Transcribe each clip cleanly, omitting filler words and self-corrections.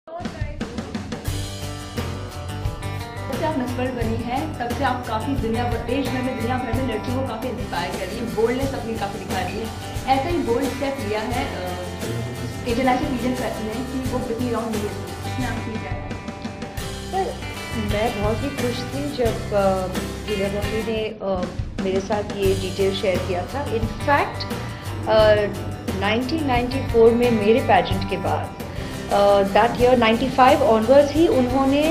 जब से आप नस्बड़ बनी हैं तब से आप काफ़ी देश भर में लड़कियों को काफ़ी इंस्पायर कर रही है, बोल्डनेस अपनी काफ़ी दिखा रही है। ऐसा ही बोल्ड स्टेप लिया है इंटरनेशनल रीजन में कि वो बिकनी राउंड मिली इसमें आप ठीक है। मैं बहुत ही खुश थी जब गिरिया बॉम्बे ने मेरे साथ ये डिटेल शेयर किया था। इनफैक्ट 1994 में मेरे पैजेंट के बाद दैट ईयर 95 ऑनवर्ड्स ही उन्होंने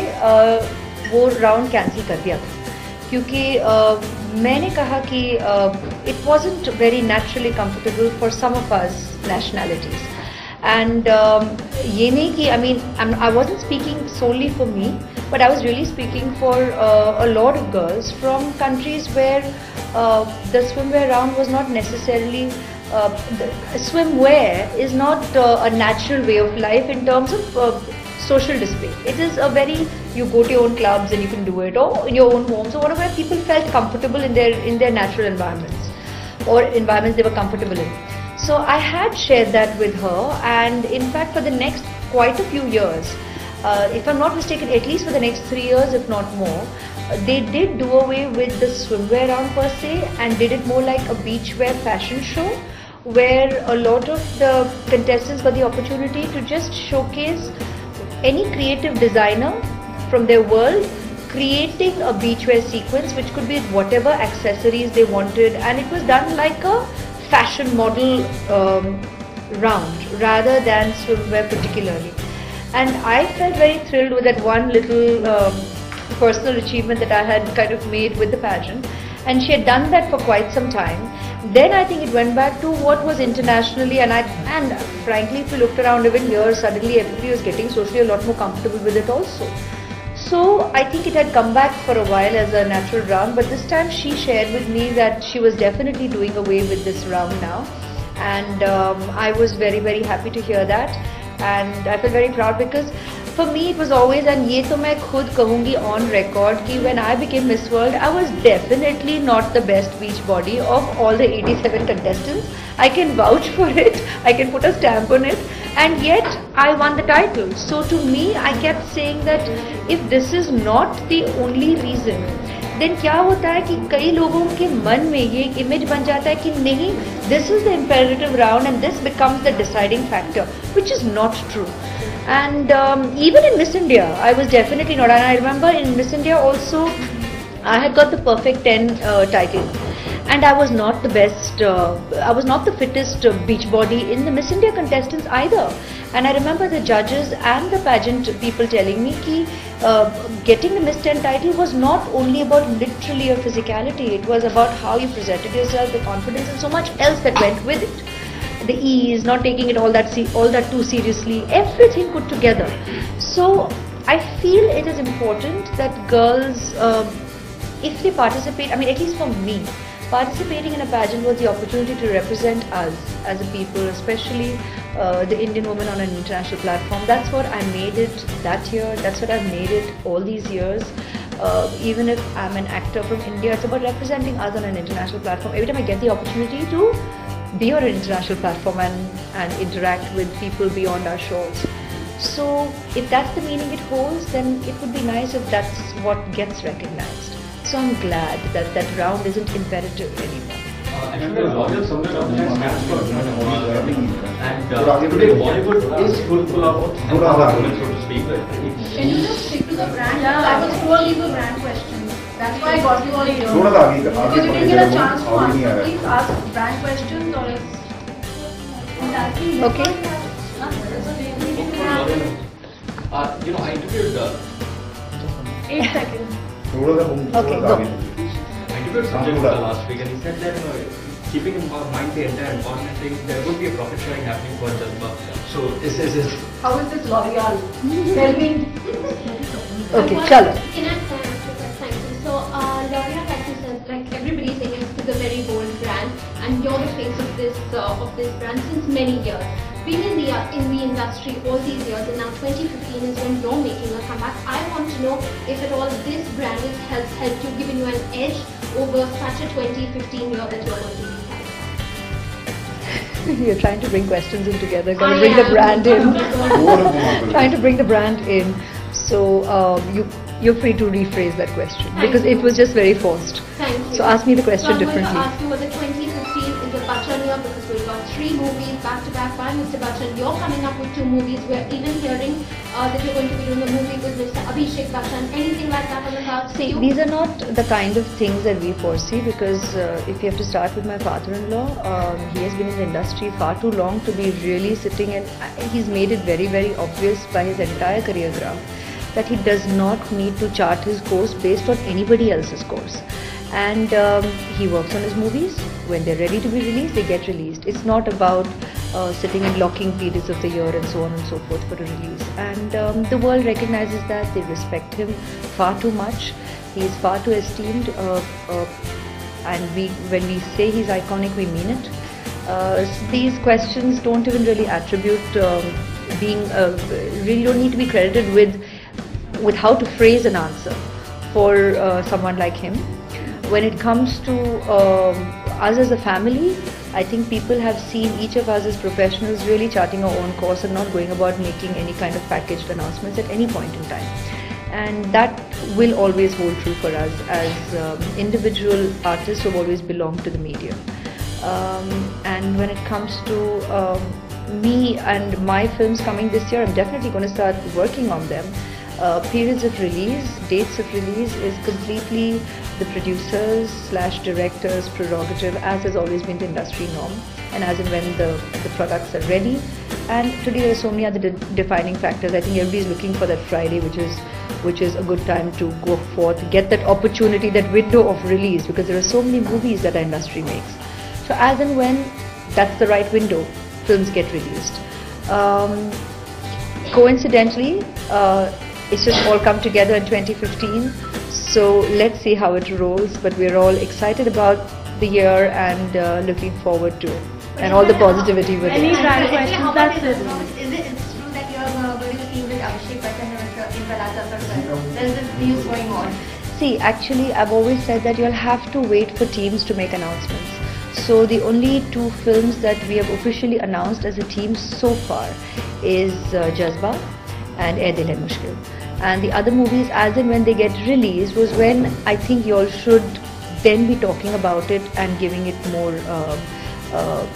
वो राउंड कैंसिल कर दिया था, क्योंकि मैंने कहा कि it wasn't very naturally comfortable for some of us nationalities and ये नहीं कि I wasn't speaking solely for me, but I was really speaking for a lot of girls from countries where the swimwear round was not necessarily swimwear is not a natural way of life in terms of social display. It is a very, you go to your own clubs and you can do it, or in your own homes or whatever. People felt comfortable in their natural environments or environments they were comfortable in. So I had shared that with her, and in fact for the next quite a few years, if I'm not mistaken, at least for the next 3 years if not more, they did do away with the swimwear round per se and did it more like a beachwear fashion show, where a lot of the contestants got the opportunity to just showcase any creative designer from their world creating a beachwear sequence which could be whatever accessories they wanted, and it was done like a fashion model round rather than swimwear particularly. And I felt very thrilled with that one little personal achievement that I had kind of made with the pageant, and she had done that for quite some time. Then I think it went back to what was internationally, and frankly if you looked around even here, suddenly everybody was getting socially a lot more comfortable with it also. So I think it had come back for a while as a natural round, but this time she shared with me that she was definitely doing away with this round now, and I was very, very happy to hear that, and I feel very proud because for me it was always, and ये तो मैं खुद कहूँगी on record कि when I became Miss World, I was definitely not the best beach body of all the 87 contestants. I can vouch for it, I can put a stamp on it, and yet I won the title. So to me, I kept saying that if this is not the only reason, then क्या होता है कि कई लोगों के मन में ये एक इमेज बन जाता है कि नहीं, this is the imperative round and this becomes the deciding factor, which is not true. And even in Miss India, I was definitely not. And I remember in Miss India also, I had got the perfect 10 title, and I was not the best. I was not the fittest beach body in the Miss India contestants either. And I remember the judges and the pageant people telling me that getting the Miss 10 title was not only about literally your physicality. It was about how you presented yourself, the confidence, and so much else that went with it. The ease, not taking it all that too seriously, everything put together. So I feel it is important that girls, if they participate, at least for me, participating in a pageant was the opportunity to represent us as a people, especially the Indian woman on an international platform. That's what I made it that year, that's what I've made it all these years. Even if I'm an actor from India, it's about representing us on an international platform. Every time I get the opportunity to be on an international platform and interact with people beyond our shores. So if that's the meaning it holds, then it would be nice if that's what gets recognized. So I'm glad that that round isn't imperative anymore. Actually, Royal somewhere stands for women and today Bollywood is full of empowered women, so to speak. Can you just stick to the brand? Yeah, I was told these were brand questions. That's why I got you all here. Because you didn't get a chance to answer. Please ask brand questions or else. Okay. I interviewed 8 seconds. Okay, go. I interviewed Sanjay Gupta last week, and he said that keeping in mind the entire environment thing, there would be a profit sharing happening for Jalba. So this is how is this L'Oreal? Tell me. Okay, chalo. Thank you. So L'Oreal, like everybody is saying, is a very bold brand, and you're the face of this brand since many years. Being in the industry all these years, and now 2015 is when you're making a comeback. I want to know if at all this brand has helped you, given you an edge over such a 2015 year that you're going to be having. You're trying to bring questions in together, going to bring the brand in. Trying to bring the brand in. So you're free to rephrase that question because it was just very forced. Thank you. So ask me the question differently. I'm going to ask you whether 2015 is a Bachchan year because we've got 3 movies back to back by Mr. Bachchan. You're coming up with 2 movies. We're even hearing that you're going to be doing a movie with Mr. Abhishek Bachchan. Anything like that on the cards? See, these are not the kind of things that we foresee because if you have to start with my father-in-law, he has been in the industry far too long to be really sitting and he's made it very, very obvious by his entire career graph that he does not need to chart his course based on anybody else's course. And he works on his movies. When they're ready to be released, they get released. It's not about sitting and locking periods of the year and so on and so forth for a release. And the world recognizes that. They respect him far too much. He is far too esteemed. And when we say he's iconic, we mean it. These questions don't even really attribute really don't need to be credited with how to phrase an answer for someone like him. When it comes to us as a family, I think people have seen each of us as professionals really charting our own course and not going about making any kind of packaged announcements at any point in time. And that will always hold true for us as individual artists who have always belonged to the medium. And when it comes to me and my films coming this year, I'm definitely going to start working on them. Periods of release, dates of release is completely the producers / directors prerogative, as has always been the industry norm, and as and when the products are ready. And today there are so many other defining factors. I think everybody is looking for that Friday, which is a good time to go forth, get that opportunity, that window of release, because there are so many movies that our industry makes. So as and when that's the right window, films get released. Coincidentally, it's just all come together in 2015. So let's see how it rolls. But we're all excited about the year and looking forward to it, and all the positivity with Any it. brand questions? That's it. Is it true that you are going to see with Abhishek Bachchan in Palata? There's this news going on. See, actually, I've always said that you'll have to wait for teams to make announcements. So the only 2 films that we have officially announced as a team so far is Jazba and Ae Dil Hai Mushkil. And the other movies, as and when they get released, was when I think you all should then be talking about it and giving it more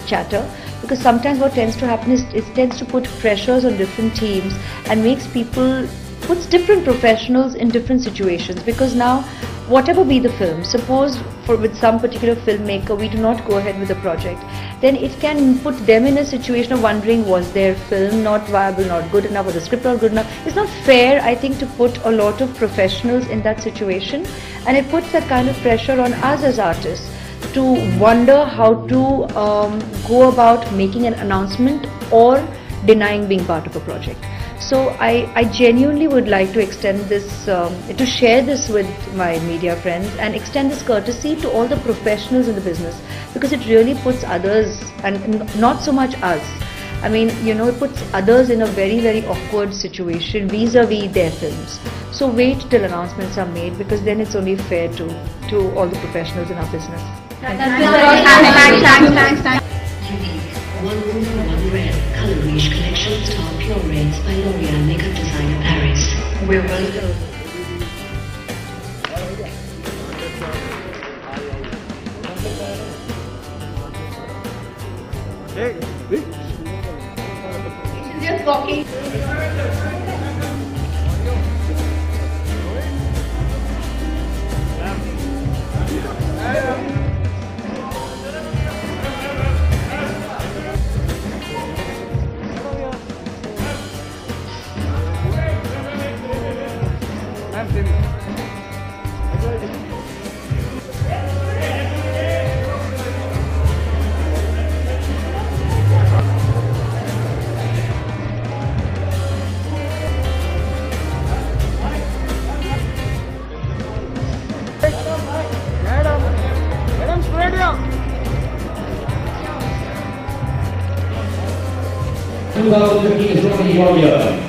chatter. Because sometimes what tends to happen is it tends to put pressures on different teams and puts different professionals in different situations. Because now, whatever be the film, suppose with some particular filmmaker we do not go ahead with the project, then it can put them in a situation of wondering, was their film not viable, not good enough, or the script not good enough. It's not fair, I think, to put a lot of professionals in that situation, and it puts that kind of pressure on us as artists to wonder how to go about making an announcement or denying being part of a project. So I genuinely would like to extend this, to share this with my media friends and extend this courtesy to all the professionals in the business, because it really puts others, and not so much us, I mean, it puts others in a very, very awkward situation vis-a-vis their films. So wait till announcements are made, because then it's only fair to all the professionals in our business. Thanks. Unique, one woman, one brand, color niche collection, star pure rates by L'Oreal makeup designer Paris. We're welcome. Just walking. is running warrior.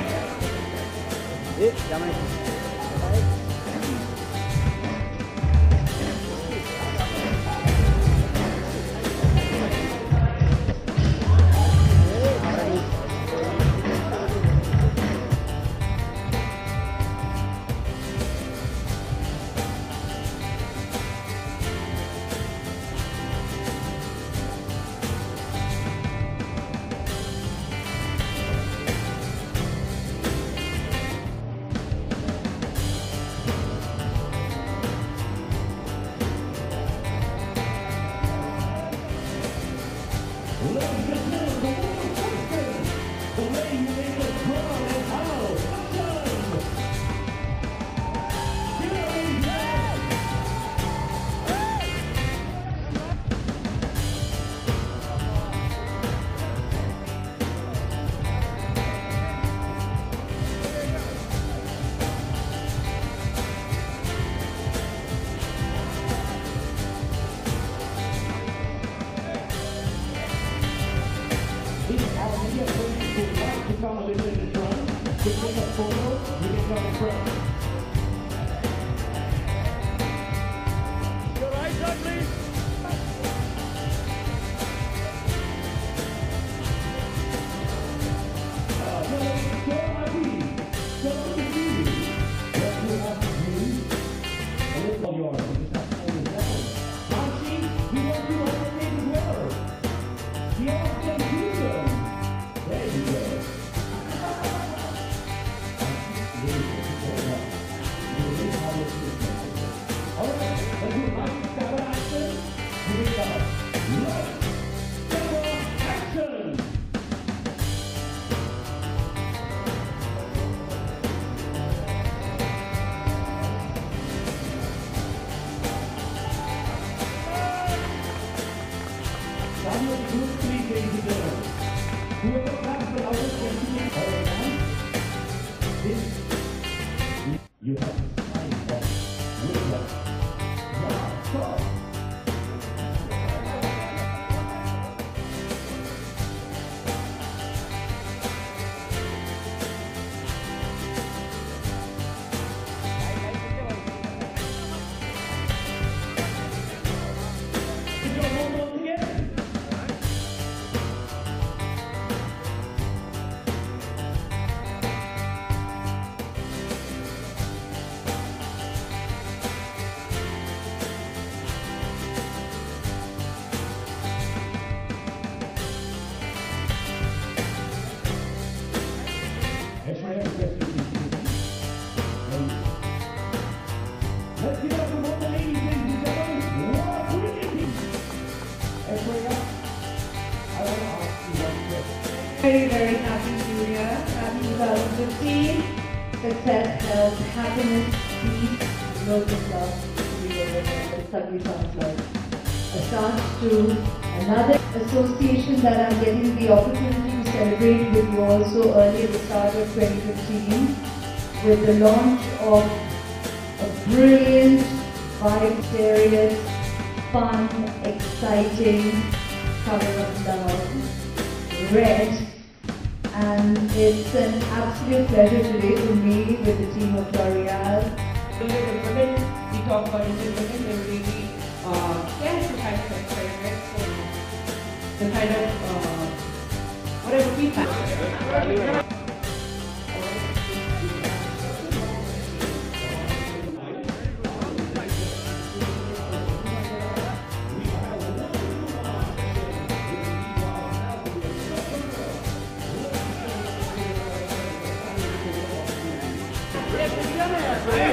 You can come in front. Your right side, please. You have to sign off with that. Stop. Aishwarya, let's give it up for both the ladies, ladies and gentlemen. What are you thinking? Aishwarya, I want to ask you one question. Very, very happy New Year. Happy 2015. Success, health, happiness, peace, loads of love to be over there. It suddenly sounds like a start to another association that I'm getting the opportunity to celebrate with you also early at the start of 2015 with the launch of a brilliant, vibe-serious, fun, exciting cover of Love, Red. And it's an absolute pleasure today to meet with the team of L'Oreal. Indian women, we talk about Indian women, they really care to kind of experiment. So the kind of whatever we find. Yeah.